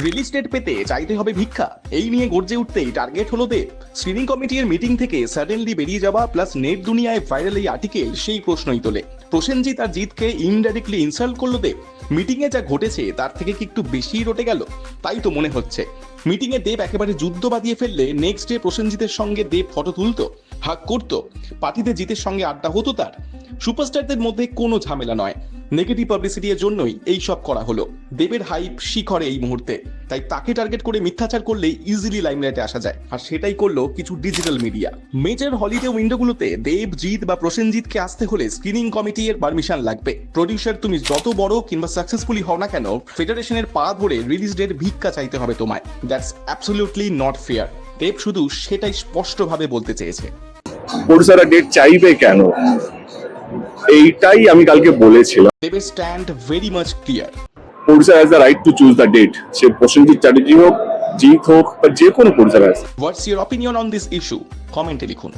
Release date পেতে চাইতে হবে ভিক্ষা, এই নিয়ে গর্জে উঠতেই টার্গেট হলো দেব। স্ক্রিনিং কমিটির মিটিং থেকে সাডেনলি বেরিয়ে যাওয়া প্লাস নেট দুনিয়ায় ভাইরাল এই আর্টিকেল সেই প্রশ্নই তোলে। প্রসেনজিৎ আর জিতকে ইনডাইরেক্টলি ইনসাল্ট করলো দেব। মিটিং এ যা ঘটেছে তার থেকে কি একটু বেশি রটে গেল? তাই তো মনে হচ্ছে। মিটিং এ দেব একেবারে যুদ্ধ বাঁধিয়ে ফেললে নেক্সট ডে প্রসেনজিতের সঙ্গে দেব ফটো তুলতো, হাক করতো, পার্টিতে জিতের সঙ্গে আড্ডা হতো তার। সুপারস্টারদের মধ্যে কোনো ঝামেলা নয়, নেগেটিভ পাবলিসিটির জন্যই এই সব করা হলো। দেবের হাইপ শিখরে এই মুহূর্তে, তাই তাকে টার্গেট করে মিথ্যাচার করলেই ইজিলি লাইমলাইটে আসা যায়। আর সেটাই করলো কিছু ডিজিটাল মিডিয়া। মেজর হলিডে উইন্ডোগুলোতে দেব, জিৎ বা প্রসেনজিৎকে আসতে হলে স্ক্রিনিং কমিটি এর পারমিশন লাগবে। প্রডিউসার তুমি যত বড় কিংবা সাকসেসফুলি হও না কেন, ফেডারেশনের পা ধরে রিলিজ ডেট ভিক্ষা চাইতে হবে তোমায়। That's absolutely not fair. Dev শুধু সেটাই স্পষ্টভাবে বলতে চেয়েছে। প্রডিউসাররা ডেট চাইবে কেন, এইটাই আমি কালকে বলেছিলাম। দেবের stand very much clear. Producer has the right to choose the date. সে প্রসেনজিৎ চ্যাটার্জি হোক, জিৎ হোক, বা যে কোনো প্রডিউসার আছে। What's your opinion on this issue? কমেন্টে লিখুন।